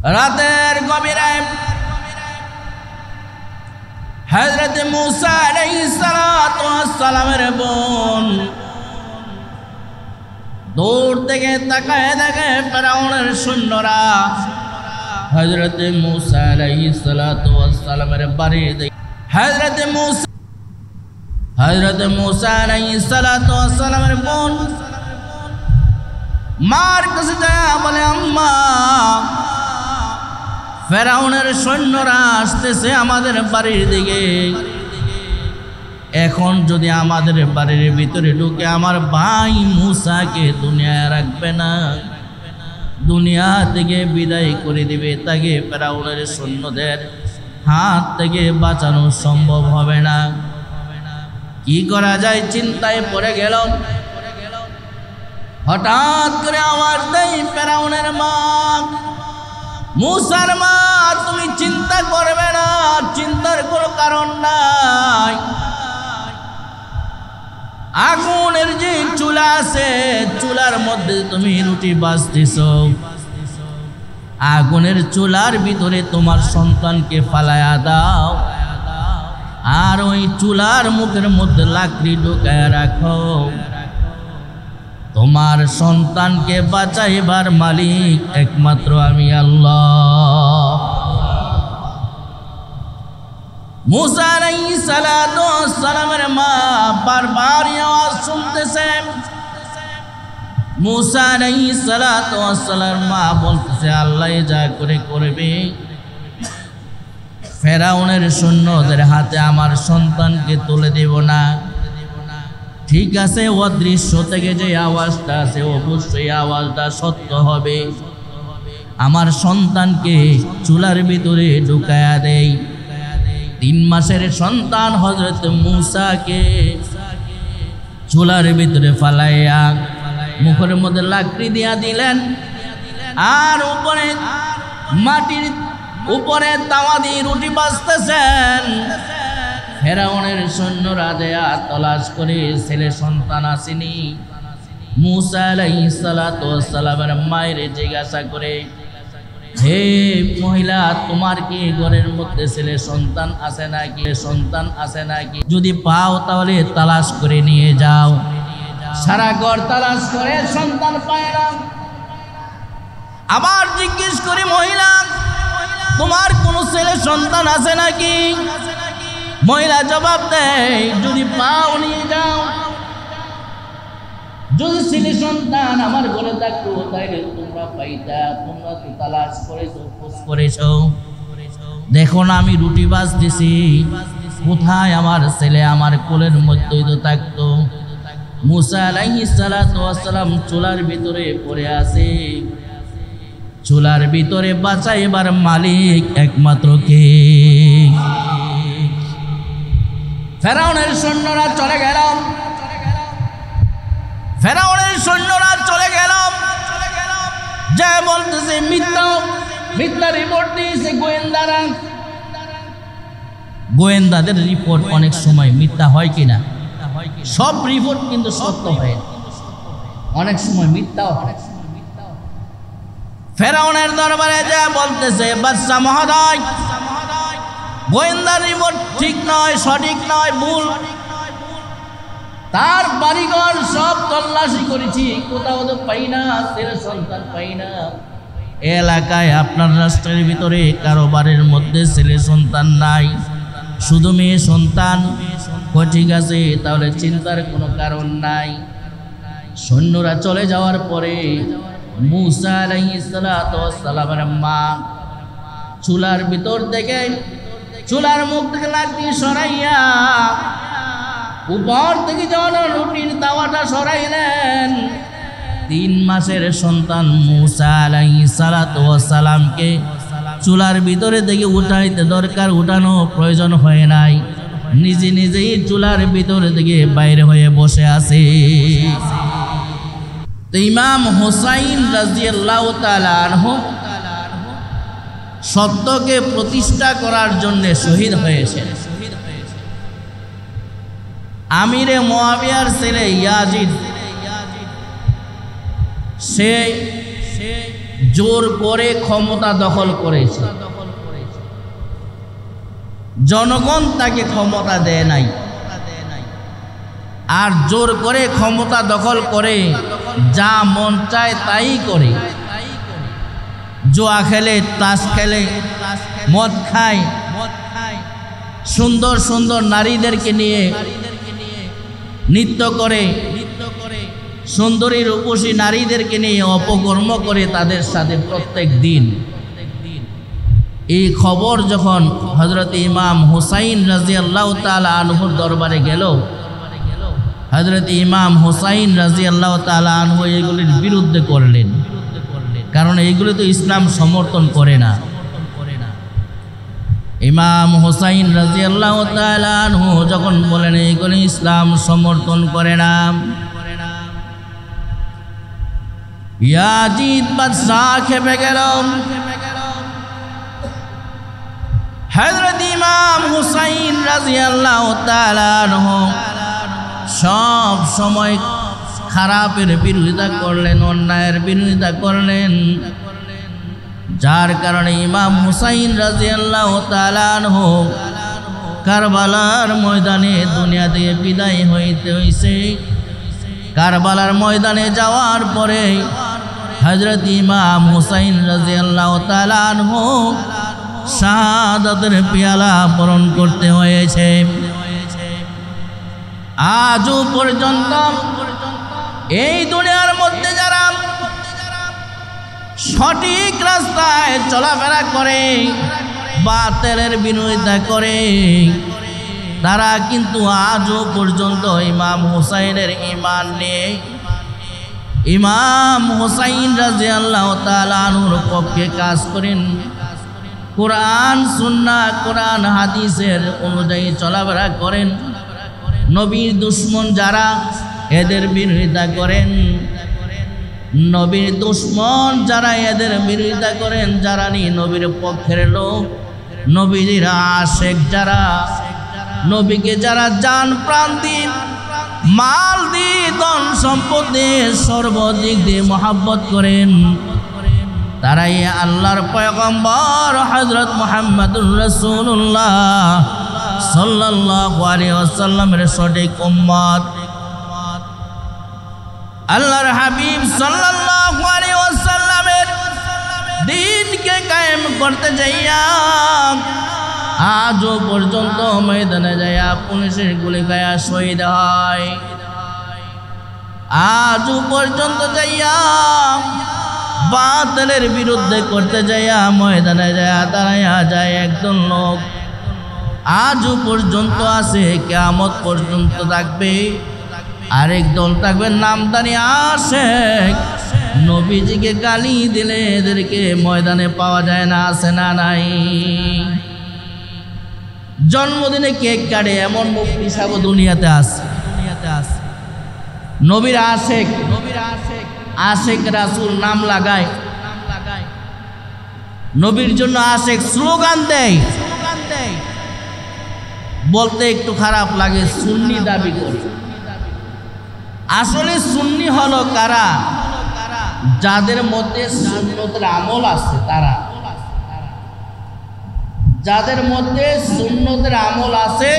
রাতের গভীরে হযরত মূসা আলাইহিস সালাতু ওয়াস সালামের বোন দূর থেকে তাকায় দেখে ফেরাউনের সৈন্যরা হযরত মূসা আলাইহিস সালাতু ওয়াস সালামের বাড়ি দেখে হযরত মূসা আলাইহিস সালাতু ওয়াস সালামের বোন মার কাছে যায় বলে, আম্মা ফেরাউনের সৈন্যরা আসতেছে আমাদের বাড়ির দিকে। এখন যদি আমাদের বাড়ির ভিতরে ঢুকে আমার ভাই মূসাকে দুনিয়ায় রাখবে না, দুনিয়া থেকে বিদায় করে দিবে, তাকে ফেরাউনের সৈন্যদের হাত থেকে বাঁচানো সম্ভব হবে না। কি করা যায় চিন্তায় পড়ে গেল। হঠাৎ করে আওয়াজ দেয় ফেরাউনের মা, মূসার মা, তুমি চিন্তা করবে না, চিন্তার কোনো কারণ নাই। আগুনের যে চুলা আছে, চুলার মধ্যে তুমি রুটি ভাজতেছ, আগুনের চুলার ভিতরে তোমার সন্তানকে ফালায়া দাও, আর ওই চুলার মুখের মধ্যে লাকড়ি ঢুকায় রাখো। তোমার সন্তানকে বাঁচাইবার মালিক একমাত্র আমি আল্লাহ। মূসা আলাইহিস সালাতু ওয়াস সালামের মা বারবার আওয়াজ শুনতেছে। মূসা আলাইহিস সালাতু ওয়াস সালামের মা বলতেছে, আল্লাহ যা করে করবে, ফেরাউনের সৈন্যদের হাতে আমার সন্তানকে তুলে দেব না। ঠিক আছে, অদৃশ্য থেকে যে আওয়াজটা আছে অবশ্যই আওয়াজটা সত্য হবে। আমার সন্তানকে চুলার ভিতরে ঢুকায়া দেই। 3 মাসের সন্তান হযরত মূসাকে চুলার ভিতরে ফালাইয়া মুখের মধ্যে লাকড়ি দিয়া দিলেন, আর উপরে মাটির উপরে তাওয়া দিয়ে রুটি ভাজতেছেন। ফেরাউনের সৈন্যরা দেয়া তলাশ করে ছেলে সন্তান আসেনি। মূসা আলাইহিস সালাতু ওয়াস সালামের মায়ের জিজ্ঞাসা করে, হে মহিলা, তোমার কি ঘরের মধ্যে ছেলে সন্তান আছে নাকি? সন্তান আছে নাকি? যদি পাও তাহলে তালাশ করে নিয়ে যাও। সারা ঘর তালাশ করে সন্তান পায় না। আবার জিজ্ঞেস করে, মহিলা, তোমার কোন ছেলে সন্তান আছে নাকি? মহিলা জবাব দেয়, যদি পাও নিয়ে যাও। যদি ছেলে সন্তান আমার ঘরে থাকতো তাইলে তোমরা পাইতা, তোমরা তো তালাশ করেছো, খোঁজ করেছো। দেখো না আমি রুটি ভাজতেছি, কোথায় আমার ছেলে? আমার কোলের মধ্যেই তো থাকতো। মূসা আলাইহিস সালাতু ওয়াস সালাম চুলার ভিতরে পড়ে আছে। চুলার ভিতরে বাঁচাইবার মালিক একমাত্র কে? ফেরাউনের সৈন্যরা চলে গেল। ফেরাউনের সৈন্যরা চলে গেল, যা বলতেছে মিথ্যা রিপোর্ট দিয়েছে গোয়েন্দারা। গোয়েন্দাদের রিপোর্ট অনেক সময় মিথ্যা হয় কিনা? সব রিপোর্ট কিন্তু সত্য হয়, অনেক সময় মিথ্যাও হয়। ফেরাউনের দরবারে যা বলতেছে, বাদশা মহোদয়, গোয়েন্দার রিপোর্ট ঠিক নয়, সঠিক নয়, ভুল। তার বাড়িঘর সব তল্লাশি করেছি, কোথাও তো পাই না, ছেলে সন্তান পাই না। এলাকায় আপনার রাষ্ট্রের ভিতরে কারো বাড়ির মধ্যে ছেলে সন্তান নাই, শুধু মেয়ে সন্তান। ঠিক আছে, তাহলে চিন্তার কোনো কারণ নাই। সৈন্যরা চলে যাওয়ার পরে মূসা আলাইহিস সালাতু ওয়াস সালামের মা চুলার ভিতর থেকে, চুলার মুখ থেকে লাকড়ি সরাইয়া উপর থেকে যখন রুটির তাওয়াটা সরাইলেন, 3 মাসের সন্তান মূসা আলাইহিস সালাতু ওয়াস সালামকে চুলার ভিতরে থেকে উঠাইতে দরকার, উঠানো প্রয়োজন হয় নাই, নিজে নিজেই চুলার ভিতরে থেকে বাইরে হয়ে বসে আছে। তো ইমাম হুসাইন রাদিয়াল্লাহু তাআলা আনহু সত্যকে প্রতিষ্ঠা করার জন্য শহীদ হয়েছেন। আমিরে মুয়াবিয়ার ছেলে ইয়াজিদ, সে জোর করে ক্ষমতা দখল করেছে, জনগণ তাকে ক্ষমতা দেয় নাই। আর জোর করে ক্ষমতা দখল করে যা মন চায় তাই করে। জুয়া খেলে, তাস খেলে, মদ খায়, সুন্দর সুন্দর নারীদেরকে নিয়ে নৃত্য করে, সুন্দরী রূপসী নারীদেরকে নিয়ে অপকর্ম করে তাদের সাথে প্রত্যেক দিন। এই খবর যখন হযরত ইমাম হুসাইন রাদিয়াল্লাহু তাআলা আনহুর দরবারে গেল, হযরত ইমাম হুসাইন রাদিয়াল্লাহু তাআলা আনহু এগুলির বিরুদ্ধে করলেন, কারণ এইগুলো তো ইসলাম সমর্থন করে না। ইমাম হুসাইন রাদিয়াল্লাহু তাআলা আনহু যখন বলেন এইগুলো ইসলাম সমর্থন করে না, ইয়াজিদ বাদশাহ খেপে গেল। হযরত ইমাম হুসাইন রাদিয়াল্লাহু তাআলা আনহু সব সময় খারাপের বিরোধিতা করলেন, অন্যায়ের বিরোধিতা করলেন, যার কারণে ইমাম হুসাইন রাদিয়াল্লাহু তাআলা আনহু কারবালার ময়দানে দুনিয়া থেকে বিদায় হইতে হইছে। কারবালার ময়দানে যাওয়ার পরে হযরত ইমাম হুসাইন রাদিয়াল্লাহু তাআলা আনহু শাহাদাতের পেয়ালা বরণ করতে হয়েছে। আজও পর্যন্ত এই দুনিয়ার মধ্যে যারা সঠিক রাস্তায় চলাফেরা করে, বাতিলের বিরোধিতা করে, তারা কিন্তু আজও পর্যন্ত ইমাম হুসাইনের ঈমান নিয়ে ইমাম হুসাইন রাদিয়াল্লাহু তাআলা আনহুর পক্ষে কাজ করেন, কোরআন সুন্নাহ, কোরআন হাদিসের অনুযায়ী চলাফেরা করেন। নবীর দুশ্মন যারা এদের বিরোধিতা করেন, নবীর দুশ্মন যারা এদের বিরোধিতা করেন, যারা নি নবীর পক্ষের লোক, নবীর আশেক যারা, নবীকে যারা জান প্রাণ দিয়ে, মাল দিয়ে, ধন সম্পদ দিয়ে, সর্বদিক দিয়ে মহব্বত করেন, তারাই আল্লাহর পয়গম্বর হযরত মুহাম্মদুর রাসূলুল্লাহ সাল্লাল্লাহু আলাইহি ওয়াসাল্লামের সঠিক উম্মত। আল্লাহর হাবিব সাল্লাল্লাহু আলাইহি ওয়াসাল্লামের দ্বীনকে কায়েম করতে যাইয়া আজও পর্যন্ত ময়দানে যাইয়া পুলিশের গুলি খায়া শহীদ হয়। আজও পর্যন্ত যাইয়া বাতিলের বিরুদ্ধে করতে যাইয়া ময়দানে যাইয়া দাঁড়াইয়া যায় একজন লোক। আজও পর্যন্ত আছে, কিয়ামত পর্যন্ত থাকবে। আরেক দল থাকবে নামদানি আশেক, নবীজিকে গালি দিলে এদেরকে ময়দানে পাওয়া যায় না, আছে না নাই? জন্মদিনে কেক কাটে এমন মুফতি সাহেব দুনিয়াতে আছে। নবীর আশেক, আশেক রাসূল নাম লাগায়, নবীর জন্য আশেক স্লোগান দেয়, বলতে একটু খারাপ লাগে, সুন্নি দাবি করে। আসলে সুন্নি হলো কারা? যাদের মধ্যে সুন্নতের আমল আছে, তারা। যাদের মধ্যে সুন্নতের আমল আছে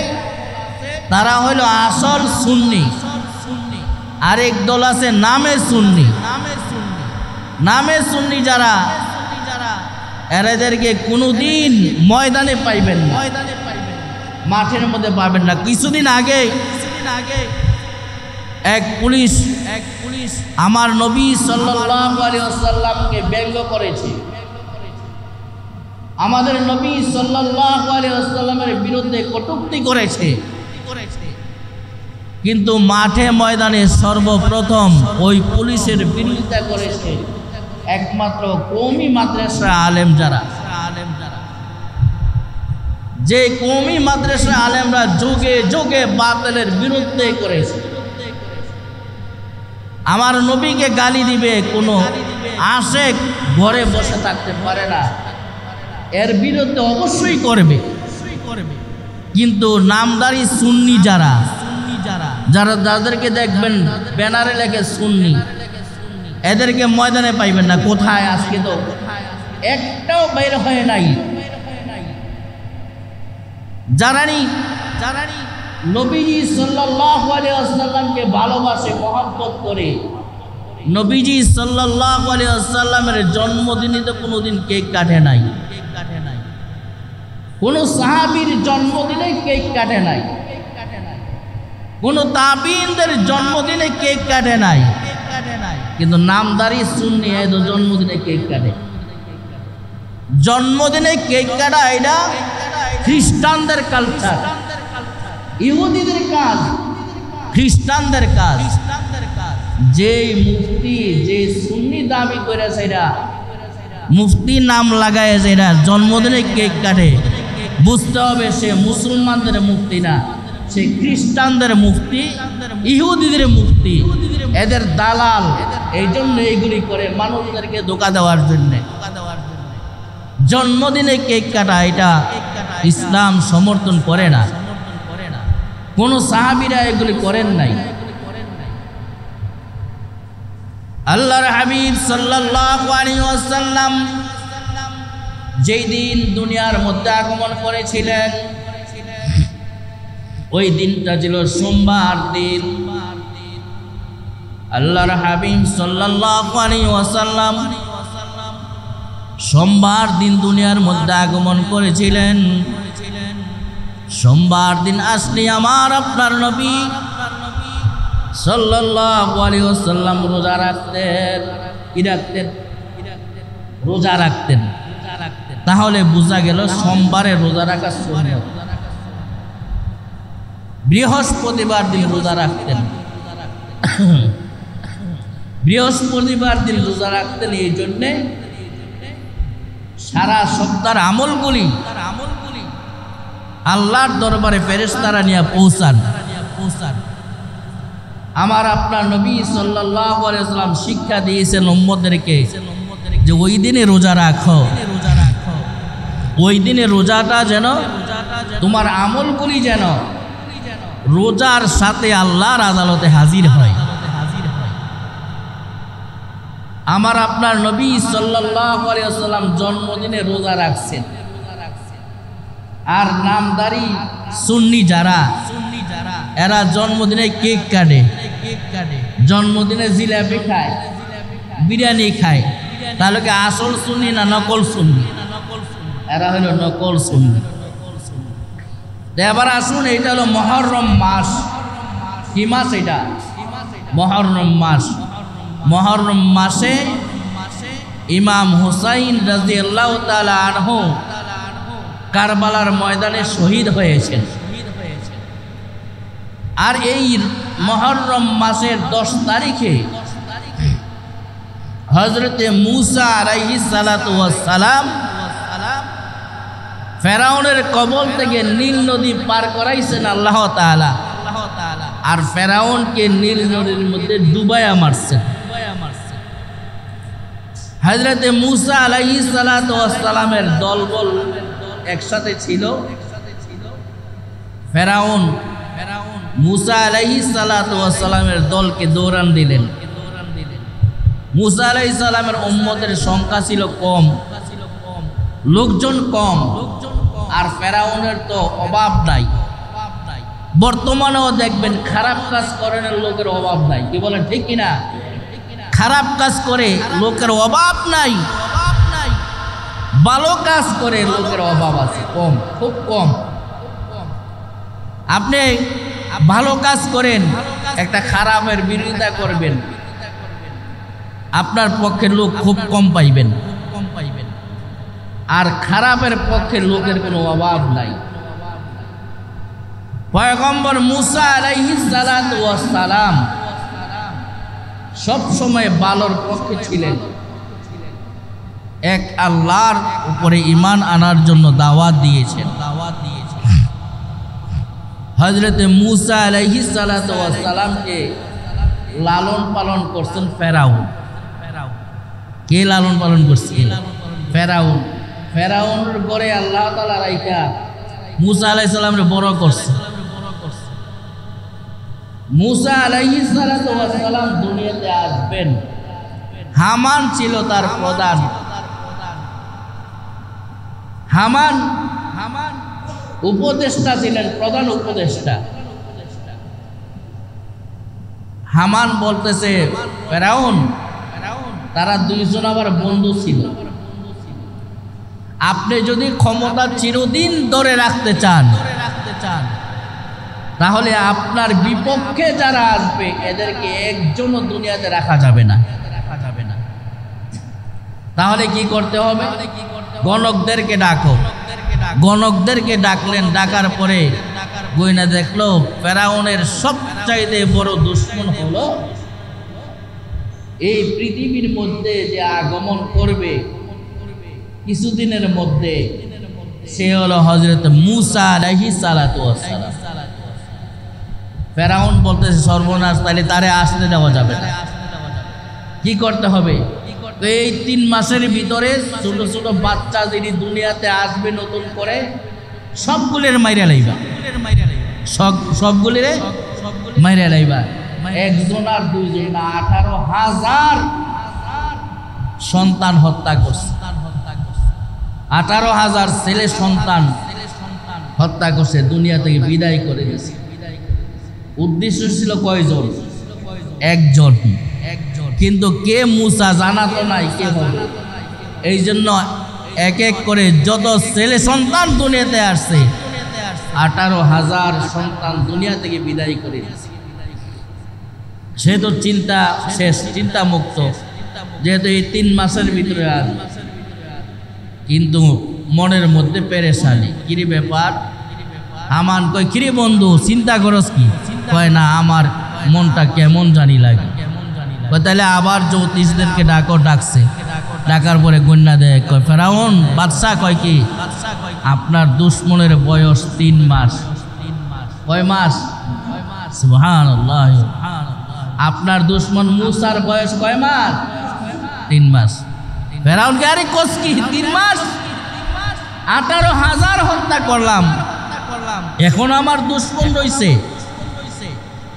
তারা হলো আসল সুন্নি। আরেক দল আছে নামে সুন্নি। নামে সুন্নি যারা, এদেরকে কোনোদিন ময়দানে পাইবেন না, মাঠের মধ্যে পাবেন না। কিছুদিন আগে এক পুলিশ আমার নবী সাল্লাল্লাহু আলাইহি ওয়াসাল্লামকে ব্যঙ্গ করেছে, আমাদের নবী সাল্লাল্লাহু আলাইহি ওয়াসাল্লামের বিরুদ্ধে কটূক্তি করেছে। কিন্তু মাঠে ময়দানে সর্বপ্রথম ওই পুলিশের বিরোধিতা করেছে একমাত্র কওমি মাদ্রাসা আলেম যারা। যে কওমি মাদ্রাসা আলেমরা যুগে যুগে বাতিলের বিরুদ্ধে করেছে। আমার নবীকে গালি দিবে কোনো আশেক ঘরে বসে থাকতে পারে না, এর বিরুদ্ধে অবশ্যই করবে। কিন্তু নামদারি সুন্নি যারা, যাদেরকে দেখবেন ব্যানারে লেখে সুন্নি, এদেরকে ময়দানে পাইবেন না। কোথায়? আজকে তো একটাও বের হয় নাই। যারানি নবীজি সাল্লাল্লাহু আলাইহি ওয়াসাল্লামকে ভালোবাসে, মহব্বত করে, নবীজি সাল্লাল্লাহু আলাইহি ওয়াসাল্লামের জন্মদিনে তো কোনোদিন কেক কাটে নাই। কোন সাহাবীর জন্মদিনে কেক কাটে নাই, কোন তাবিঈনদের জন্মদিনে কেক কাটে নাই। কিন্তু নামদারি সুন্নি এদের জন্মদিনে কেক কাটে। জন্মদিনে কেক কাটা এটা খ্রিস্টানদের কালচার, ইহুদিদের কাজ, খ্রিস্টানদের কাজ। যে মুফতি, যে সুন্নি দাবি করেছে এটা মুফতি নাম লাগাইছে, এটা জন্মদিনে কেক কাটে, বুঝতে হবে সে মুসলমানদের মুফতি না, সে খ্রিস্টানদের মুফতি, ইহুদিদের মুফতি, এদের দালাল। এই জন্য এইগুলি করে মানুষদেরকে ধোঁকা দেওয়ার জন্য। জন্মদিনে কেক কাটা এটা ইসলাম সমর্থন করে না। কোন সাহাবীরা এগুলি করেন নাই। আল্লাহর হাবিব সাল্লাল্লাহু আলাইহি ওয়াসাল্লাম যেই দিন দুনিয়ার মধ্যে আগমন করেছিলেন, ওই দিনটা ছিল সোমবার দিন। আল্লাহর হাবিব সাল্লাল্লাহু আলাইহি ওয়াসাল্লাম সোমবার দিন দুনিয়ার মধ্যে আগমন করেছিলেন। সোমবার দিন আসলে আমার আপনার নবী সাল্লাল্লাহু আলাইহি ওয়াসাল্লাম রোজা রাখতেন। কি রাখতেন? রোজা রাখতেন। তাহলে বোঝা গেল সোমবারে রোজা রাখা সুন্নাত। বৃহস্পতিবার দিন রোজা রাখতেন। বৃহস্পতিবার দিন রোজা রাখতেন এই জন্যে সারা সপ্তাহের আমলগুলি আল্লাহর দরবারে ফেরেশতারা নিয়ে পৌঁছান। আমার আপনার নবী সাল্লাল্লাহু আলাইহি ওয়াসাল্লাম শিক্ষা দিয়েছেন উম্মতদেরকে যে ওই দিনে রোজা রাখো, ওই দিনে রোজাটা যেন তোমার আমলগুলি যেন রোজার সাথে আল্লাহর আদালতে হাজির হয়। আমার আপনার নবী সাল্লাল্লাহু আলাইহি ওয়াসাল্লাম জন্মদিনে রোজা রাখছেন। আর নামদারি সুন্নি যারা, এরা জন্মদিনে কেক কাটে, জন্মদিনে জিলাপি খায়, বিরিয়ানি খায়। তাহলে কি আসল সুন্নি না নকল সুন্নি? এরা হলো নকল সুন্নি। এবার আসুন, এটা হলো মুহররম মাস। কি মাস এটা? মুহররম মাস। মুহররম মাসে ইমাম হুসাইন রাদিয়াল্লাহু তাআলা আনহু কারবালার ময়দানে শহীদ হয়েছেন। আর এই মুহররম মাসের 10 তারিখে হযরতে মূসা আলাইহিস সালাতু ওয়াস সালাম ফেরাউনের কবল থেকে নীল নদী পার করাইছেন আল্লাহ তাআলা। আর ফেরাউনকে নীল নদীর মধ্যে ডুবাইয়া মারছেন। হযরতে মূসা আলাইহিস সালাতু ওয়াস সালামের দলবল একসাথে ছিল। ফেরাউন মূসা আলাইহিস সালাতু ওয়াস সালামের দলকে দৌড়ান দিলেন। মূসা আলাইহিস সালামের উম্মতের সংখ্যা ছিল কম, লোকজন কম, আর ফেরাউনের তো অভাব নাই। বর্তমানেও দেখবেন খারাপ কাজ করেন লোকের অভাব নাই। কি বলেন ঠিক কিনা? খারাপ কাজ করে লোকের অভাব নাই, ভালো কাজ করে লোকের অভাব আছে, কম, খুব কম। আপনি ভালো কাজ করেন, একটা খারাপের বিরোধিতা করবেন, আপনার পক্ষে লোক খুব কম পাইবেন। আর খারাপের পক্ষে লোকের কোনো অভাব নাই। পয়গম্বর মূসা আলাইহিস সালাতু ওয়াস সালাম সব সময় ভালোর পক্ষে ছিলেন। এক আল্লাহর উপরে ঈমান আনার জন্য দাওয়াত দিয়েছেন। হযরতে মূসা আলাইহিস সালাতু ওয়াস সালামকে লালন পালন করছেন ফেরাউন। কে লালন পালন করছে? ফেরাউন। ফেরাউনের ঘরে আল্লাহ তাআলা রাইখা মূসা আলাইহিস সালামকে বড় করছে। মূসা আলাইহিস সালাতু ওয়াস সালাম দুনিয়াতে আসবেন, হামান ছিল তার প্রধান। হামান উপদেষ্টা ছিলেন, প্রধান উপদেষ্টা। হামান বলতেছে ফেরাউন, তারা দুইজন আবার বন্ধু ছিল। আপনি যদি ক্ষমতা চিরদিন ধরে রাখতে চান তাহলে আপনার বিপক্ষে যারা আসবে এদেরকে একজনও দুনিয়াতে রাখা যাবে না। তাহলে কি করতে হবে? গণকদেরকে ডাকো। গণকদেরকে ডাকলেন। ডাকার পরে গয়না দেখলো ফেরাউনের সবচাইতে বড় দুশমন হলো এই পৃথিবীর মধ্যে যে আগমন করবে কিছুদিনের মধ্যে, সে হলো হযরত মূসা আলাইহিস সালাতু ওয়াস সালাম। ফেরাউন বলতেছে সর্বনাশ, তাহলে তারে আসতে দেওয়া যাবে না। কি করতে হবে? তো এই 3 মাসের ভিতরে ছোট ছোট বাচ্চা যিনি দুনিয়াতে আসবে নতুন করে সবগুলির মাইরা লাইবা, সবগুলিরে মাইরা লাইবা। একজন আর দুইজন না, 18,000 সন্তান হত্যা করছে। 18,000 ছেলে সন্তান হত্যা করছে, দুনিয়া থেকে বিদায় করে দিয়েছে। উদ্দেশ্য ছিল কয়জন? একজন। কিন্তু কে মূসা জানা তো নাই কে হবে। এই জন্য এক এক করে যত ছেলে সন্তান দুনিয়াতে আসছে 18,000 সন্তান দুনিয়া থেকে বিদায় করে দিয়েছে। সে তো চিন্তা শেষ, চিন্তা মুক্ত, যেহেতু এই 3 মাসের ভিতরে আর। কিন্তু মনের মধ্যে পেরেশানি, কিরে ব্যাপার? হামান কয় কিরে বন্ধু চিন্তা করস কি? কয় না, আমার মনটা কেমন জানি লাগে। তাহলে আবার জ্যোতিষদেরকে ডাকছে। ডাকার পরে গণ্যা দেয়, কয় ফেরাউন বাদশাহ কয় কি আপনার দুশমনের বয়স 3 মাস। কয় মাস? সুবহানাল্লাহ। আপনার দুশমন মূসার বয়স কয় মাস? 3 মাস। ফেরাউন কে আরে কোস কি 3 মাস? 18,000 হত্যা করলাম, এখন আমার দুশমন রইছে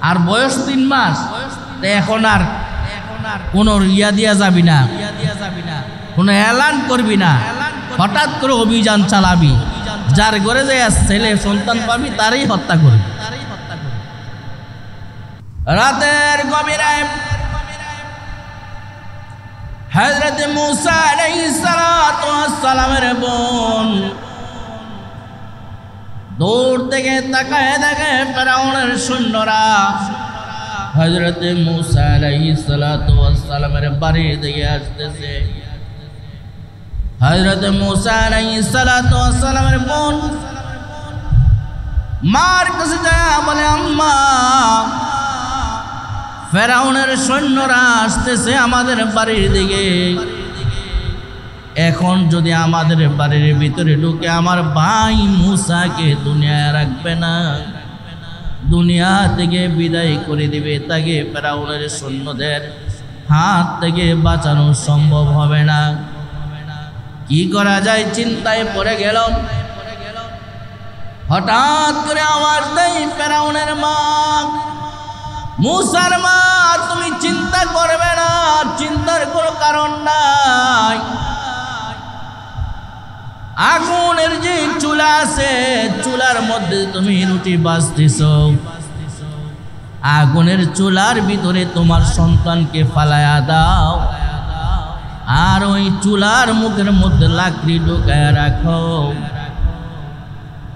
আর বয়স 3 মাস। এখন আর কোন ইয়া দিয়া যাবি না, কোন এলান করবি না, হঠাৎ করে অভিযান চালাবি, যার ঘরে যে ছেলে সন্তান পাবি তারই হত্যা করবি। রাতের গভীরে হযরত মূসা আলাইহিস সালাতু ওয়াস সালামের বোন দূর থেকে তাকায় দেখে ফেরাউনের সৈন্যরা হযরত মূসা আলাইহিস সালাতু ওয়াস সালামের বাড়ি দিকে আসতেছে। হযরত মূসা আলাইহিস সালাতু ওয়াস সালামের বোন মার কাছে যায় বলে, আম্মা ফেরাউনের সৈন্যরা আসতেছে আমাদের বাড়ির দিকে। এখন যদি আমাদের বাড়ির ভিতরে ঢুকে আমার ভাই মূসাকে দুনিয়ায় রাখবে না, দুনিয়া থেকে বিদায় করে দিবে, তাকে ফেরাউনের সৈন্যদের হাত থেকে বাঁচানো সম্ভব হবে না। কি করা যায় চিন্তায় পড়ে গেল। হঠাৎ করে আওয়াজ দেয় ফেরাউনের মা, মূসার মা তুমি চিন্তা করবে না, চিন্তার কোনো কারণ নাই। আগুনের যে চুলা আছে, চুলার মধ্যে তুমি রুটি ভাজতেছ, আগুনের চুলার ভিতরে তোমার সন্তানকে ফালায়া দাও, আর ওই চুলার মুখের মধ্যে লাকড়ি ঢুকায় রাখো।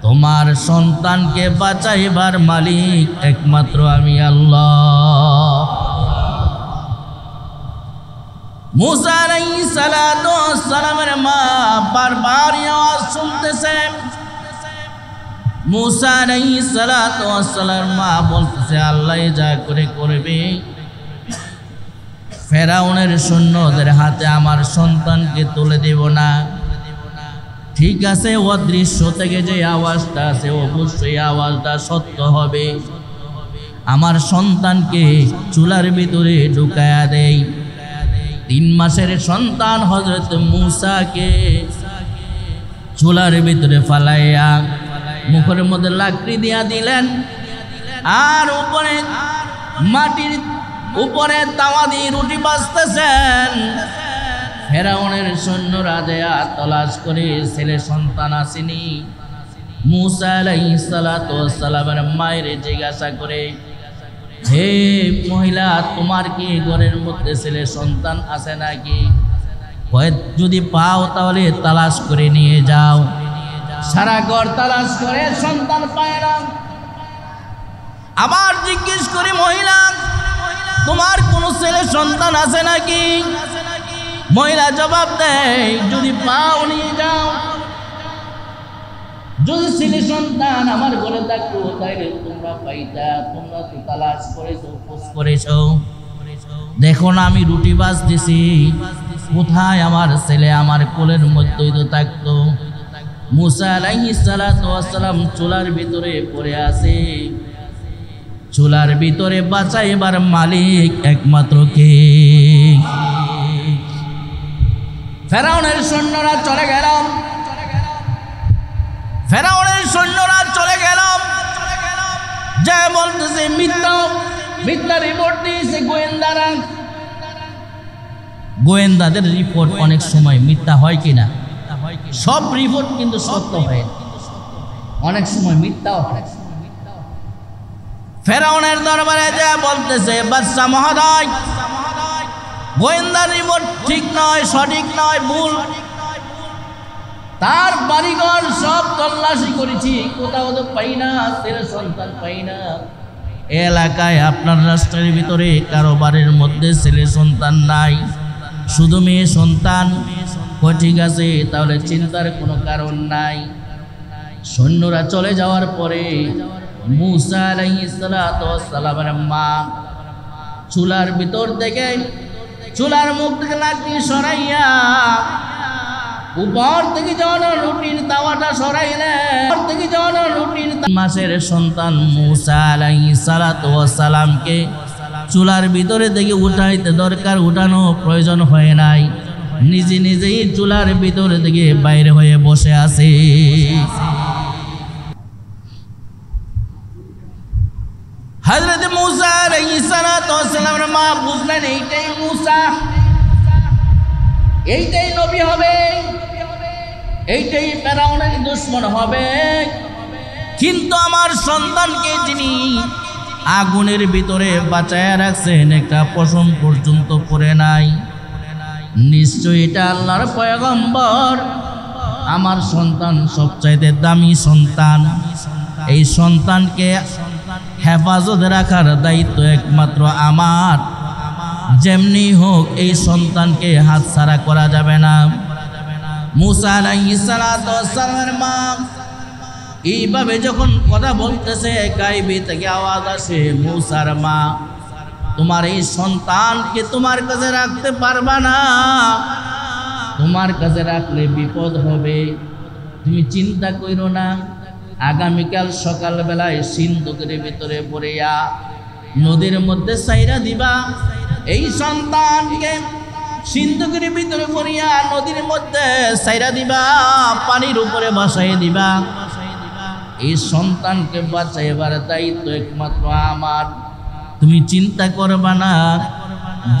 তোমার সন্তানকে বাঁচাইবার মালিক একমাত্র আমি আল্লাহ। মূসা আলাইহিস সালাতু ওয়াস সালামের মা বারবার আওয়াজ শুনতেছে। মূসা আলাইহিস সালাতু ওয়াস সালামের মা বলতেছে, আল্লাহ যা করে করবে, ফেরাউনের সৈন্যদের হাতে আমার সন্তানকে তুলে দেব না। ঠিক আছে, অদৃশ্য থেকে যে আওয়াজটা আছে অবশ্যই আওয়াজটা সত্য হবে। আমার সন্তানকে চুলার ভিতরে ঢুকায়া দেই। 3 মাসের সন্তান হযরত মূসাকে চুলার ভিতরে ফালাইয়া মুখের মধ্যে লাকড়ি দিয়া দিলেন, আর উপরে মাটির উপরে তাওয়া দিয়ে রুটি বাজতেছেন। ফেরাউনের সৈন্যরা দেয়া তলাশ করে ছেলে সন্তান আসেনি। মুসা আলাইহিস সালাতু ওয়াস সালামের মায়ের জিজ্ঞাসা করে, হে মহিলা, তোমার কি ঘরের মধ্যে ছেলে সন্তান আছে নাকি? যদি পাও তাহলে তালাশ করে নিয়ে যাও। সারা ঘর তালাশ করে সন্তান পায় না। আবার জিজ্ঞেস করে, মহিলা, তোমার কোনো ছেলে সন্তান আছে নাকি? মহিলা জবাব দেয়, যদি পাও নিয়ে যাও। যদি ছেলে সন্তান আমার ঘরে থাকতো তাইলে তোমরা পাইতা। তোমরা তো তালাশ করেছো, খোঁজ করেছো। দেখো না আমি রুটি বাজতেছি, কোথায় আমার ছেলে? আমার কোলের মধ্যেই তো থাকতো। মুসা আলাইহিস সালাতু ওয়াস সালাম চুলার ভিতরে পড়ে আছে। চুলার ভিতরে বাঁচাইবার মালিক একমাত্র কে? ফেরাউনের সৈন্যরা চলে গেল। ফেরাউনের সৈন্যরা চলে গেল। যে বলতেছে মিথ্যা রিপোর্ট দিয়েছে গোয়েন্দারা। গোয়েন্দাদের রিপোর্ট অনেক সময় মিথ্যা হয় কিনা? সব রিপোর্ট কিন্তু সত্য হয়, অনেক সময় মিথ্যাও হয়। ফেরাউনের দরবারে যা বলতেছে, বাদশা মহোদয়, গোয়েন্দা রিপোর্ট ঠিক নয়, সঠিক নয়, ভুল। তার বাড়িঘর সব তল্লাশি করেছি, কোথাও তো পাই না, ছেলে সন্তান পাই না। এলাকায় আপনার রাষ্ট্রের ভিতরে কারো বাড়ির মধ্যে ছেলে সন্তান নাই, শুধু মেয়ে সন্তান। ঠিক আছে, তাহলে চিন্তার কোনো কারণ নাই। সৈন্যরা চলে যাওয়ার পরে মুসা আলাইহিস সালাতু ওয়াস সালামের মা চুলার ভিতর থেকে চুলার মুখ থেকে লাঠি সরাইয়া উপর থেকে যখন রুটির তাওয়াটা সরাইলেন, থেকে যখন রুটির মাসের সন্তান মুসা আলাইহিস সালাতু ওয়াস সালামকে চুলার ভিতরে থেকে উঠাইতে দরকার, উঠানো প্রয়োজন হয় নাই। নিজে নিজেই চুলার ভিতরে থেকে বাইরে হয়ে বসে আছে। হযরত মুসা আলাইহিস সালাতু ওয়াস সালামের মা বুঝলেন এইটাই মুসা, এইটাই নবী হবে, এইটাই ফেরাউনের দুশমন হবে। কিন্তু আমার সন্তানকে যিনি আগুনের ভিতরে বাঁচায়া রাখছেন, একটা পশম পর্যন্ত পড়ে নাই, নিশ্চয়ই এটা আল্লাহর পয়গম্বর। আমার সন্তান সবচাইতে দামি সন্তান। এই সন্তানকে হেফাজত রাখার দায়িত্ব একমাত্র আমার। যেমনি হোক এই সন্তানকে হাতছাড়া করা যাবে না। মুসা আলাইহিস সালাতু ওয়াস সালামের মা এইভাবে যখন কথা বলতেছে, গায়বে থেকে আওয়াজ আসে, মুসার মা, তোমার এই সন্তানকে তোমার কাছে রাখতে পারবা না, তোমার কাছে রাখলে বিপদ হবে। তুমি চিন্তা করো না, আগামীকাল সকালবেলায় সিন্ধুকের ভিতরে পড়িয়া নদীর মধ্যে ছাইরা দিবা। এই সন্তানকে সিন্ধুকের ভিতরে পড়িয়া নদীর মধ্যে ছাইরা দিবা, পানির উপরে ভাসাইয়া দিবা। এই সন্তানকে বাঁচাইবার দায়িত্ব একমাত্র আমার। তুমি চিন্তা করবা না,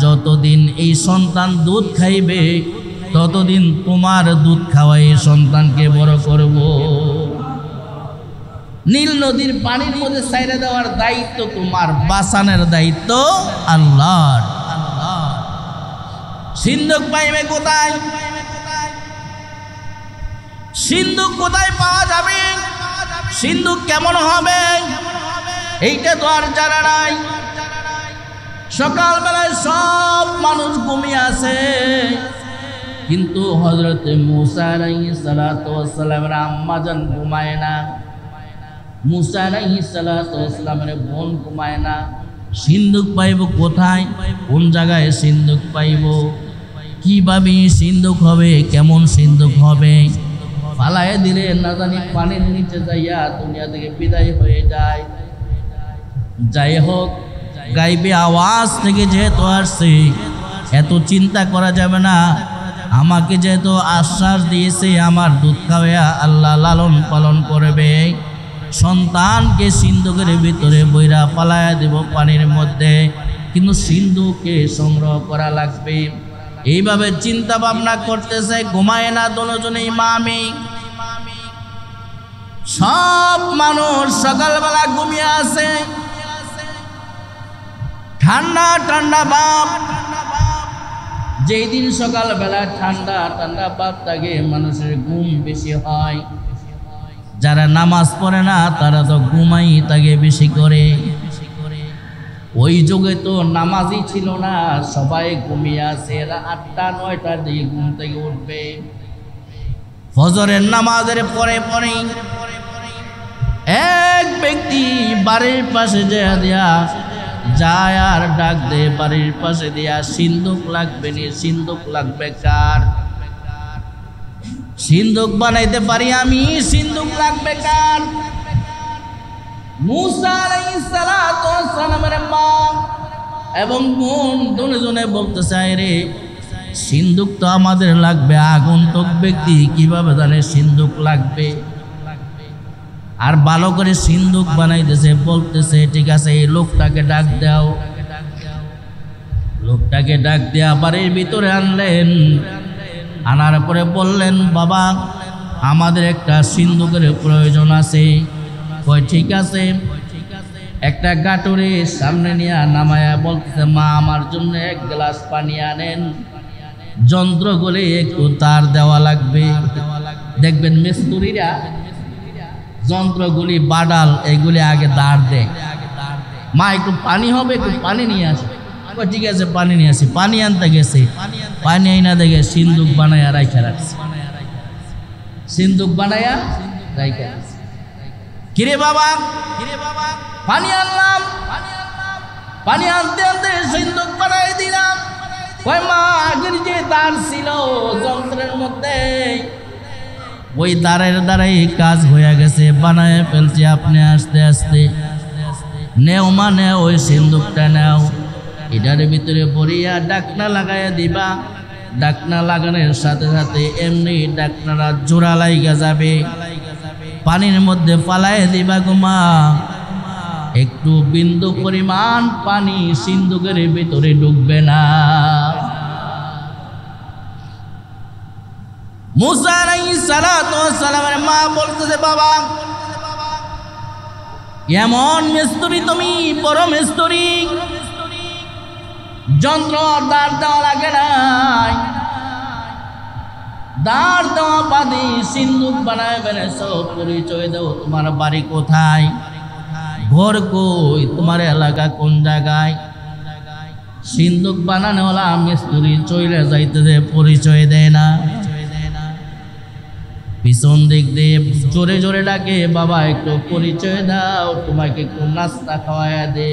যতদিন এই সন্তান দুধ খাইবে ততদিন তোমার দুধ খাওয়াই সন্তানকে বড় করব। নীল নদীর পানির মধ্যে ছাইরা দেওয়ার দায়িত্ব তোমার, বাঁচানোর দায়িত্ব আল্লাহর। সিন্ধুক পাইবে কোথায়? সিন্ধুক কোথায় পাওয়া যাবে? সিন্ধুক কেমন হবে এইটা তো আর জানা নাই। সকালবেলায় সব মানুষ ঘুমিয়ে আছে, কিন্তু হযরত মুসা আলাইহিস সালাতু ওয়াস সালামের আম্মা জান ঘুমায় না, মুসা আলাইহিস সালাতু ওয়াস সালামের বোন ঘুমায় না। সিন্ধুক পাইব কোথায়? কোন জায়গায় সিন্ধুক পাইব? কিভাবে সিন্ধুক হবে? কেমন সিন্ধুক হবে? পালায় দিলে না জানি পানির নিচে যাইয়া দুনিয়া থেকে বিদায় হয়ে যায়। যাই হোক, গাইবে আওয়াজ থেকে যেহেতু আসছে, এত চিন্তা করা যাবে না। আমাকে যেহেতু আশ্বাস দিয়েছে আমার দুধ খাওয়া আল্লাহ লালন পালন করবে, সন্তানকে সিন্ধুকের ভিতরে বইরা পালায়া দেব পানির মধ্যে। কিন্তু সিন্ধুককে সংগ্রহ করা লাগবে। এইভাবে চিন্তা ভাবনা করতেছে, ঘুমায় না দুজনে ইমামি। সব মানুষ সকালবেলা ঘুমিয়ে আছে, ঠান্ডা ঠান্ডা ভাব। যেই দিন সকালবেলা ঠান্ডা ঠান্ডা ভাব থাকে, মানুষের ঘুম বেশি হয়। যারা নামাজ পড়ে না তারা তো ঘুমাই থাকে বেশি করে। ওই যুগে তো নামাজই ছিল না, সবাই ঘুমিয়ে আছে। 8টা 9টার দিকে ঘুম থেকে উঠবে, ফজরের নামাজের পরে পরে এক ব্যক্তি বাড়ির পাশে যায় আর ডাক দে, বাড়ির পাশে দিয়া সিন্ধুক লাগবে নি? সিন্ধুক লাগবে কার? সিন্ধুক বানাইতে পারি আমি, সিন্ধুক লাগবে কার? মুসা আলাইহিস সালাতু ওয়াস সালামের মা এবং বোন দুজনে বলতে চায়, রে সিন্ধুক তো আমাদের লাগবে। আগন্তুক ব্যক্তি কিভাবে জানে সিন্ধুক লাগবে? আর ভালো করে সিন্ধুক বানাইতেছে, বলতেছে ঠিক আছে এই লোকটাকে ডাক দাও। লোকটাকে ডাক দেয়া বাড়ির ভিতরে আনলেন। আনার পরে বললেন, বাবা আমাদের একটা সিন্ধুকের প্রয়োজন আছে। কয় ঠিক আছে। একটা গাটুরে সামনে নিয়ে নামায়া বলতেছে, মা আমার জন্য 1 গ্লাস পানি আনেন, যন্ত্রগুলি একটু তার দেওয়া লাগবে। দেখবেন মিস্ত্রিরা যন্ত্রগুলি বাডাল এগুলি আগে দাঁড় দেয়। মা একটু পানি হবে, একটু পানি নিয়ে আসে। ঠিক আছে পানি নিয়ে আসি। পানি আনতে গেছে, পানি আইনা দেখে সিন্ধুক বানায়া রাইখা রাখছে। সিন্ধুক বানায়া রাইখা রাখছে। কিরে বাবা পানি আনলাম, পানি আনতে আনতে সিন্ধুক বানাই দিলাম। কয় মা আগের যে তার ছিল যন্ত্রের মধ্যে, ওই দাঁড়ের দ্বারাই কাজ হয়ে গেছে, বানায় ফেলছি। আপনি আস্তে আস্তে নেও, মানে ওই সিন্ধুকটা নেও, এটার ভিতরে ভরিয়া ডাকনা লাগাইয়া দিবা। ডাকনা লাগানোর সাথে সাথে এমনি ডাকনারা জোড়া লাইগা যাবে, পানির মধ্যে ফালাই দিবা গোমা। একটু বিন্দু পরিমাণ পানি সিন্ধুকের ভিতরে ঢুকবে না। মুসা আলাইহিস সালাতু ওয়াস সালামের মা বলতেছে, বাবা এমন মিস্ত্রি তুমি, বড় মিস্ত্রি, যন্ত্র দাঁড় দেওয়া লাগে নাই, দাঁড় দেওয়া বাদে সিন্ধুক বানায় বেড়েছ। পরিচয় দাও, তোমার বাড়ি কোথায়, ঘর কই, তোমার এলাকা কোন জায়গায়? সিন্ধুক বানানো হলা মিস্ত্রি চলে যাইতেছে, পরিচয় দেয় না। পিছন দিক দিয়ে জোরে জোরে ডাকে, বাবা একটু পরিচয় দাও, তোমাকে একটু নাস্তা খাওয়াইয়া দে,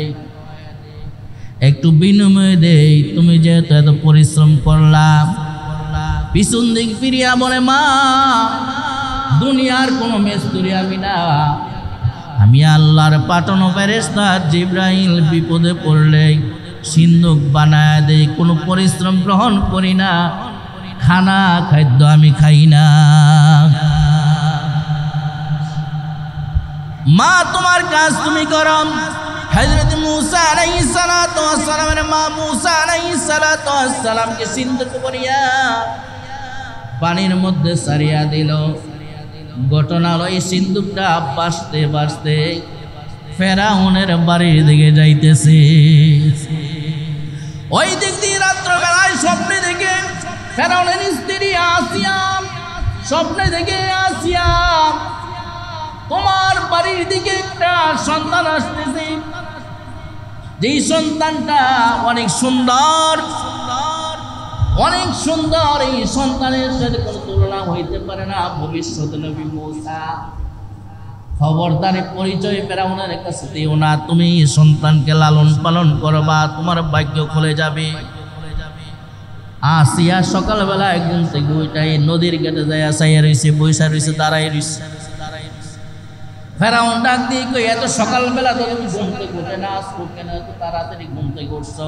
একটু বিনিময় দেই, তুমি যেহেতু এত পরিশ্রম করলাম। পিছন দিক ফিরিয়া বলে, মা দুনিয়ার কোনো মিস্ত্রি আমি না, আমি আল্লাহর পাঠানো ফেরেশতা জিবরাইল। বিপদে পড়লে সিন্ধুক বানায় দেই, কোনো পরিশ্রম গ্রহণ করি না, খানা খাদ্য আমি খাই না। মা তোমার কাজ তুমি করো। হযরত মুসা আলাইহিস সালাতু ওয়াস সালামের মা মুসা আলাইহিস সালাতু ওয়াস সালামকে সিন্ধুক ভরিয়া পানির মধ্যে সারিয়া দিল। ঘটনা হলো এই সিন্ধুকটা বাঁচতে বাঁচতে ফেরাউনের বাড়ির দিকে যাইতেছে। ওই দিক দিয়ে রাত্রবেলায় স্বপ্নে দেখে ফেরাউনের স্ত্রী আসিয়া, স্বপ্নে দেখে আসিয়া তোমার বাড়ির দিকে একটা সন্তান আসতেছে, যেই সন্তানটা অনেক সুন্দর, অনেক সুন্দর, এই সন্তানের সাথে কোনো তুলনা হইতে পারে না। ভবিষ্যৎ নবী মূসা, খবরদারি পরিচয় ফেরাউনের কাছে দিও না, তুমি সন্তানকে লালন পালন করবা, তোমার ভাগ্য খুলে যাবে। আসিয়া সকালবেলা একদম থেকে ওইটাই নদীর ঘাটে যায় চাইয়া রয়েছে, বৈশা রয়েছে, দাঁড়াই রয়েছে। ফেরাউন ডাক দিয়ে কই, এত সকালবেলা তো তুমি ঘুম থেকে উঠে না, আসবো কেন, এত তাড়াতাড়ি ঘুম থেকে উঠছো?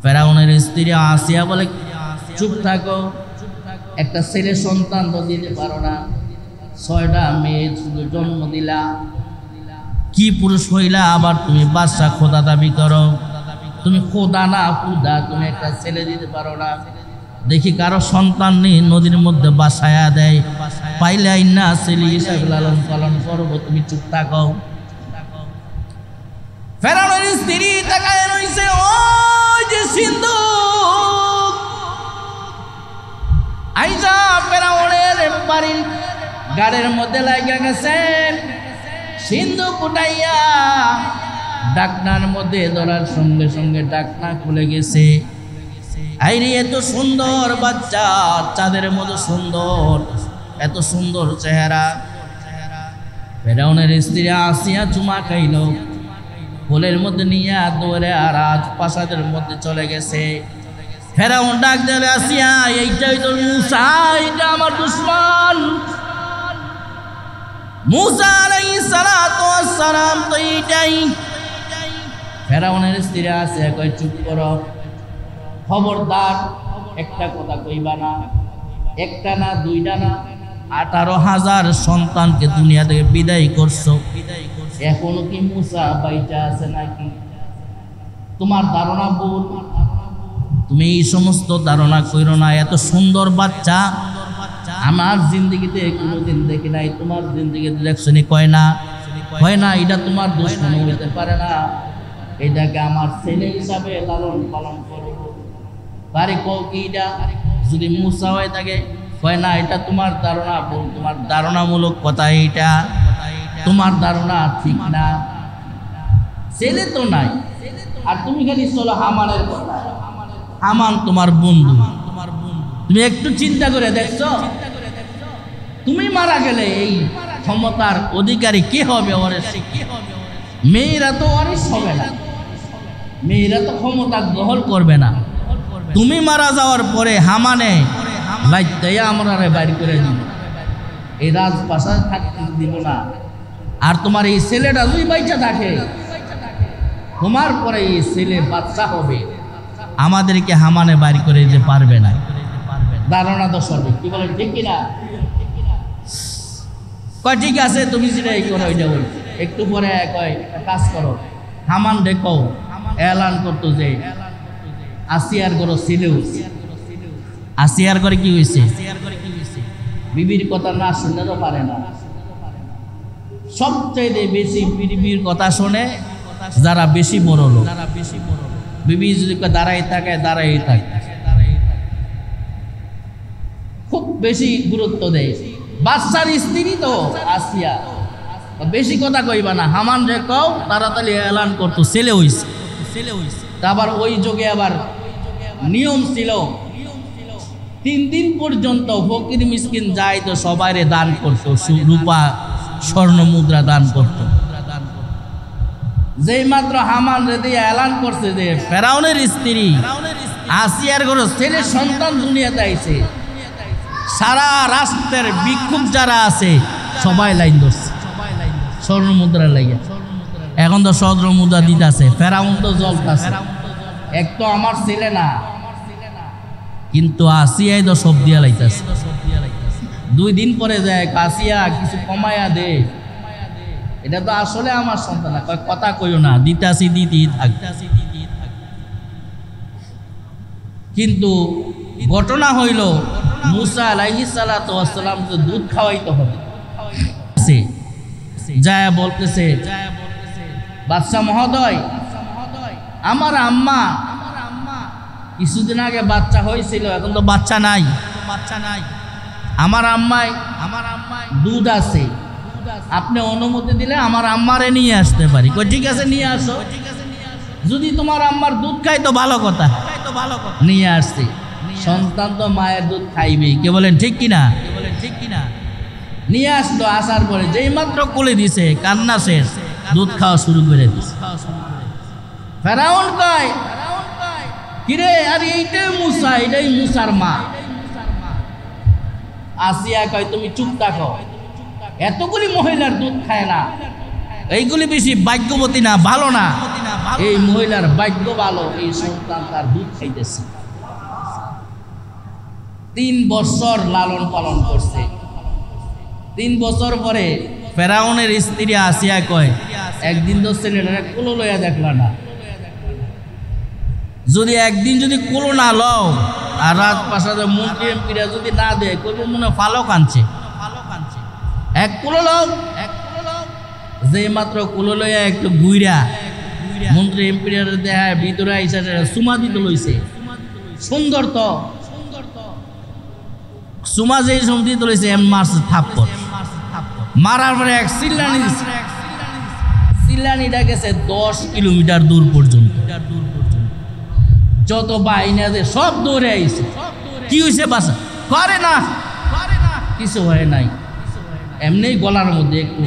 ফেরাউনের স্ত্রী আসিয়া বলে, চুপ থাকো, একটা ছেলে সন্তান তো দিতে পারো না, 6টা মেয়ে শুধু জন্ম দিলা, কি পুরুষ হইলা আবার তুমি বাদশা খোদা দাবি করো? তুমি খোদা না খুদা, তুমি একটা ছেলে দিতে পারো না? দেখি কারো সন্তান নেই, নদীর মধ্যে বাসায়া দেয়, পাইলে আইনা ছেলে হিসাবে লালন পালন করবো, তুমি চুপ থাকো। ফেরাউনের স্ত্রী তাকায় রইছে, ওই যে সিন্ধু আইসা ফেরাউনের বাড়ির গাড়ির মধ্যে লাগা গেছে, সিন্ধু কুটাইয়া ডাকনার মধ্যে ধরার সঙ্গে সঙ্গে ডাকনা খুলে গেছে। আইরে এত সুন্দর বাচ্চা, চাঁদের মতো সুন্দর, এত সুন্দর চেহারা। ফেরাউনের স্ত্রী আসিয়া চুমা খাইল, কোলের মধ্যে নিয়ে দৌড়ে আর রাজপ্রাসাদের মধ্যে চলে গেছে। ফেরাউন ডাক দিলে, আসিয়া এইটাই তো মূসা, এইটা আমার দুশমন মূসা আলাইহিস সালাতু ওয়াস সালাম, তো এইটাই। ফেরাউনের স্ত্রী আসিয়া কয়, চুপ করো, খবরদার একটা কথা কইবা না, একটা না দুইটা না, 18,000 সন্তানকে দুনিয়া থেকে বিদায় করছো, এখনো কি মূসা বাইচা আছে নাকি? তোমার ধারণা ভুল, তুমি এই সমস্ত ধারণা কইরো না। এত সুন্দর বাচ্চা আমার জিন্দগিতে কোনোদিন দেখি নাই, তোমার জিন্দগিতে দেখছো নি? কয় না, কয় না, এটা তোমার দুশমন হইতে পারে না, এটাকে আমার ছেলে হিসাবে লালন পালন করবো। বাড়ি কও কি এটা? যদি মূসা হয়ে থাকে, কয় না, এটা তোমার ধারণা ভুল, তোমার ধারণামূলক কথা, এইটা তোমার ধারণা ঠিক না, ছেলে তো নাই, আর তুমি খালি চলো হামানের কথা। হামান তোমার বন্ধু, তুমি একটু চিন্তা করে দেখছো, তুমি মারা গেলে এই ক্ষমতার অধিকারী কে হবে? মেয়েরা তো ওয়ারিস হবে না, মেয়েরা তো ক্ষমতা গ্রহণ করবে না। তুমি মারা যাওয়ার পরে হামানে লাইতে আমরা বাড়ি করে দিব, এই রাজপ্রাসাদ থাকতে দিব না। আর তোমার এই ছেলেটা যদি বাইচা থাকে, তোমার পরে এই ছেলে বাচ্চা হবে, আমাদেরকে হামানে বাড়ি করে দিতে পারবে না। ধারণা তো সঠিক, কি বলেন ঠিক কিনা? কয় ঠিক আছে, তুমি সেটাই করো, ওইটা বল। একটু পরে কয় কাজ করো, হামান দেখো এলান করতো যে আসিয়ার ঘরে ছেলে হয়েছে। আসিয়ার ঘরে কি হয়েছে? বিবির কথা না শুনতে তো পারে না। সবচেয়ে বেশি বিবির কথা শোনে যারা বেশি বড় লোক। বিবি যদি দাঁড়াই থাকে, দাঁড়াই থাকে, খুব বেশি গুরুত্ব দেয়। বাচ্চার স্ত্রী তো আসিয়া, বেশি কথা কইবা না, হামান রে কও তাড়াতাড়ি এলান করতো ছেলে হইছে। আবার ওই যুগে আবার নিয়ম ছিল, 3 দিন পর্যন্ত ফকির মিসকিন যাই তো সবাইরে দান করতো, রূপা স্বর্ণ মুদ্রা দান করতো। যেই মাত্র হামান রে দিয়ে এলান করছে যে ফেরাউনের স্ত্রী আসিয়ার ঘরে ছেলে সন্তান দুনিয়াতে আইছে, সারা রাষ্ট্রের বিক্ষোভ যারা আছে সবাই লাইন ধরছে স্বর্ণ মুদ্রা লাইয়া। এখন তো স্বর্ণ মুদ্রা দিতেছে, ফেরাউন তো জ্বলতেছে, এক তো আমার ছেলে না, কিন্তু আসিয়াই তো সব দিয়া লাইতেছে। 2 দিন পরে যায়, আসিয়া কিছু কমায়া দে, এটা তো আসলে আমার সন্তান, কথা কইও না, দিতাছি দিতেই থাক। কিন্তু ঘটনা হইল মূসা আলাইহিস সালাতু ওয়াস সালামকে দুধ খাওয়াইতে হবে। যায় বলতেছে, বাদশা মহোদয়, আমার আম্মা কিছুদিন আগে বাচ্চা হয়েছিল, এখন তো বাচ্চা নাই। আমার আম্মাই দুধ আছে, আপনি অনুমতি দিলে আমার আম্মারে নিয়ে আসতে পারি। কই ঠিক আছে, নিয়ে আসো। যদি তোমার আম্মার দুধ খাই তো ভালো কথা, নিয়ে আসছি। সন্তান তো মায়ের দুধ খাইবেই, কে বলেন ঠিক কিনা? নিয়ে আসলো, আসার পরে যেই মাত্র কোলে দিছে, কান্না শেষ, দুধ খাওয়া শুরু করে দিছে। ফেরাউন কয়, কিরে, আরে এইটাই মূসা, এটাই মূসার মা। আসিয়া কয়, তুমি চুপ থাকো, এতগুলি মহিলার দুধ খায় না, এইগুলি বেশি ভাগ্যবতী না, ভালো না। এই মহিলার ভাগ্য ভালো, এই সন্তান তার দুধ খাইতেছে। 3 বছর লালন পালন করছে। 3 বছর পরে ফেরাউনের স্ত্রী আসিয়া কয়, একদিন তো ছেলেটারে কোলে লইয়া দেখলা না, যদি একদিন যদি কুলো না লও আর রাজপ্রাসাদের মন্ত্রী এমপিরা যদি না দেয় কইব মনে ফালো কানছে এক কুলো লও যে মাত্র কুলো লইয়া একটু গুইরা মন্ত্রী এমপিরা দেখায় ভিতরে আইসা সুমা দিতে লইছে সুন্দর তো সুমা যে সমতি তুলেছে এম মারছে থাপ্পড় মারার পরে এক চিল্লানিটা গেছে 10 কিলোমিটার দূর পর্যন্ত যত বাহিনী আছে সব দৌড়ে আইছে কি হয়েছে বাসা করে না কিছু হয় নাই এমনি গলার মধ্যে একটু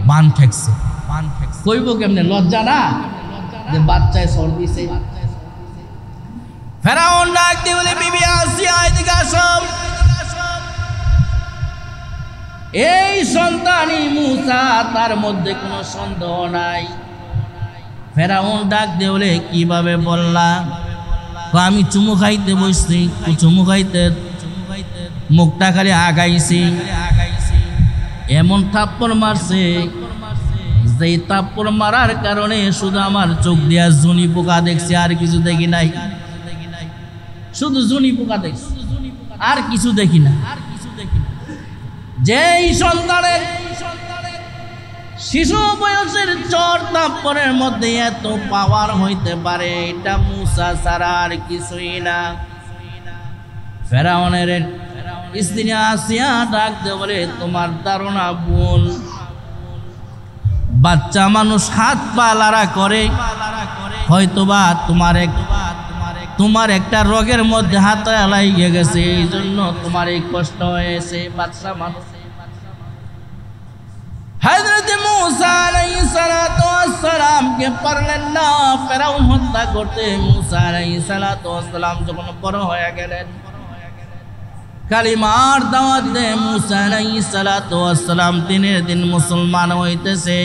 বান ঠেকছে কইব কেমনে লজ্জা না যে বাচ্চায় সর দিছে ফেরাউন ডাক দিয়ে বলে বিবি আসিয়া এদিকে আসো এই সন্তানই মুসা তার মধ্যে কোনো সন্দেহ নাই ফেরাউন ডাক দিয়ে বলে কিভাবে বললা আমি চুমু খাইতে বসছি চুমু খাইতে মুখটা খালি আগাইছি এমন থাপ্পড় মারছে যে থাপ্পড় মারার কারণে শুধু আমার চোখ দিয়া জুনি পোকা দেখছি আর কিছু দেখি নাই শুধু জুনি পোকা দেখছি আর কিছু দেখি না যেই সন্তানের শিশু বয়সের চর থাপ্পড়ের মধ্যে এত পাওয়ার হইতে পারে এটা মুসা ছাড়া আর কিছুই না ফেরাউনের স্ত্রী আসিয়া ডাক দিয়ে বলে তোমার ধারণা ভুল বাচ্চা মানুষ হাত পা লাড়া করে হয়তোবা তোমার একটা রোগের মধ্যে হাত লাগিয়ে গেছে এই জন্য তোমার এই কষ্ট হয়েছে বাচ্চা মানুষ হযরত মুসা আলাইহিস সালাতু ওয়াস সালাম কে পারলেন না ফেরাউন হত্যা করতে মুসা আলাইহিস সালাতু ওয়াস সালাম যখন বড় হয়ে গেলেন কালিমার দাওয়াত দে মুসা আলাইহিস সালাতু ওয়াস সালাম দিনের দিন মুসলমান হইতেছে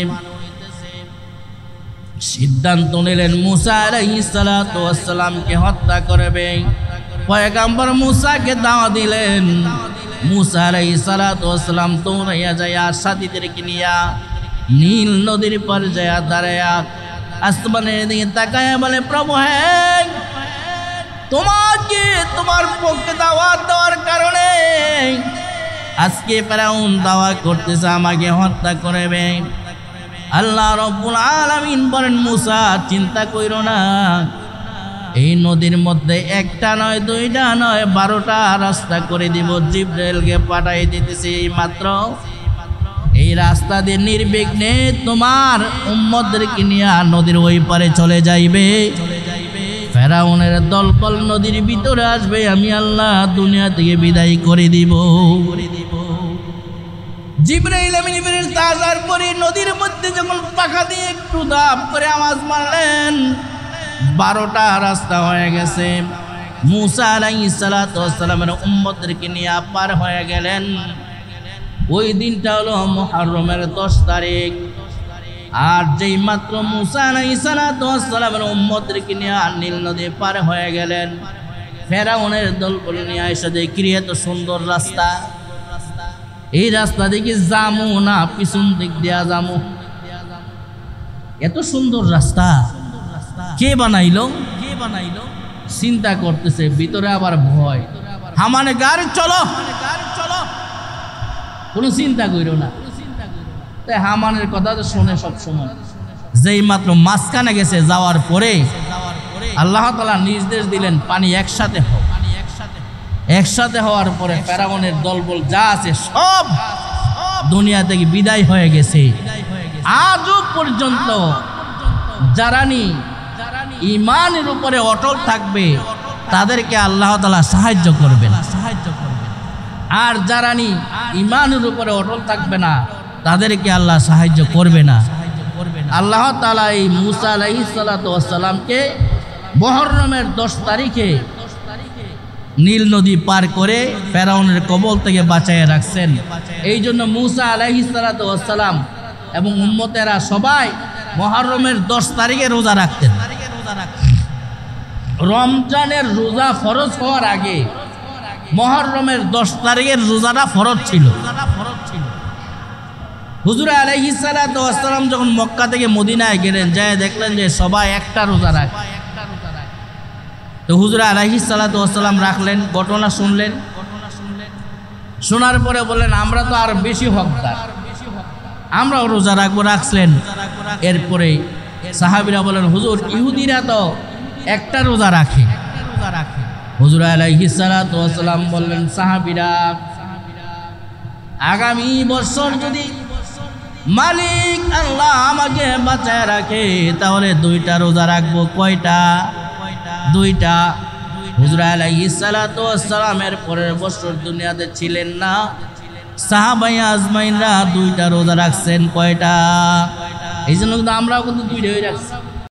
সিদ্ধান্ত নিলেন মুসা আলাইহিস সালাতু ওয়াস সালামকে হত্যা করবে পয়গম্বর মুসাকে দাওয়াত দিলেন মুসা আলাইহিস সালাতু ওয়াস সালাম দৌড়াইয়া যায় সাথীদেরকে নিয়া নীল নদীর পার যায় দাঁড়ায়া আসমানের দিকে তাকায়া বলে প্রভু হ্যাঁ তোমাকে তোমার পক্ষে দাওয়াত দেওয়ার কারণে আজকে ফেরাউন দাওয়া করতেছে আমাকে হত্যা করবে আল্লাহ রাব্বুল আলামিন বলেন মুসা চিন্তা কইরো না এই নদীর মধ্যে একটা নয় দুইটা নয় 12টা রাস্তা করে দিব জিবরাইলকে পাঠাই দিতেছি মাত্র এই রাস্তা দিয়ে নির্বিঘ্নে তোমার উম্মতদেরকে নিয়ে নদীর ওই পারে চলে যাইবে ফেরাউনের দলবল নদীর ভিতরে আসবে আমি আল্লাহ দুনিয়া থেকে বিদায় করে দিব জিবরাইল আমিন ফেরেশতা আসার পরে নদীর মধ্যে যখন পাখা দিয়ে একটু দাপ করে আওয়াজ মারলেন 12টা রাস্তা হয়ে গেছে মুসা আলাইহিস সালাতু ওয়াস সালামের উম্মতদেরকে নিয়ে পার হয়ে গেলেন ওই দিনটা হলো মুহররমের 10 তারিখ আর যেই মাত্র মুসা আলাইহিস সালাতু ওয়াস সালামের উম্মতদেরকে নিয়ে নীল নদী পার হয়ে গেলেন ফেরাউনের দলবল নিয়ে এসে দেখি এত সুন্দর রাস্তা এই রাস্তা দিকে যামু না পিছন দিক দিয়া যামু এত সুন্দর রাস্তা কে বানাইলো চিন্তা করতেছে ভিতরে আবার ভয় হামানে গাড়ি চলো কোনো চিন্তা কইরো না তাই হামানের কথা তো শুনে সব সময় যেই মাত্র মাঝখানে গেছে যাওয়ার পরে আল্লাহ তাআলা নির্দেশ দিলেন পানি একসাথে হওয়ার পরে ফেরাউনের দলবল যা আছে সব দুনিয়া থেকে বিদায় হয়ে গেছে আজও পর্যন্ত যারানি ঈমানের উপরে অটল থাকবে তাদেরকে আল্লাহ তাআলা সাহায্য করবেন আর যারানি ঈমানের উপরে অটল থাকবে না তাদেরকে আল্লাহ সাহায্য করবে না আল্লাহ তাআলা এই মুসা আলাইহিস সালাতু ওয়াস সালামকে মুহররমের 10 তারিখে নীল নদী পার করে ফেরাউনের কবল থেকে বাঁচাইয়া রাখছেন এই জন্য মুসা আলাইহিস সালাতু ওয়াস সালাম এবং উম্মতেরা সবাই মুহররমের 10 তারিখে রোজা রাখতেন রমজানের রোজা ফরজ হওয়ার আগে মুহররমের 10 তারিখের রোজাটা ফরজ ছিল হুজুর আলাইহিস সালাতু ওয়াস সালাম যখন মক্কা থেকে মদিনায় গেলেন যায় দেখলেন যে সবাই একটা রোজা রাখে তো হুজুর আলাইহিস সালাতু ওয়াস সালাম রাখলেন, ঘটনা শুনলেন, শোনার পরে বললেন আমরা তো আর বেশি হকদার, আমরাও রোজা রাখবো। রাখলেন। এরপরে সাহাবীরা বলেন হুজুর ইহুদিরা তো একটা রোজা রাখে। হুজুর আলাইহিস সালাতু ওয়াস সালাম বললেন সাহাবীরা আগামী বছর যদি মালিক আল্লাহ আমাকে বাঁচায় রাখে তাহলে 2টা রোজা রাখবো। কয়টা? 2টা। হুজুর আলাইহিস সালাতু ওয়াস সালামের পরের বছর দুনিয়াতে ছিলেন না, সাহাবায়ে আজমাইনরা 2টা রোজা রাখছেন। কয়টা? এই জন্য কিন্তু আমরাও কিন্তু 2টাই রাখছি।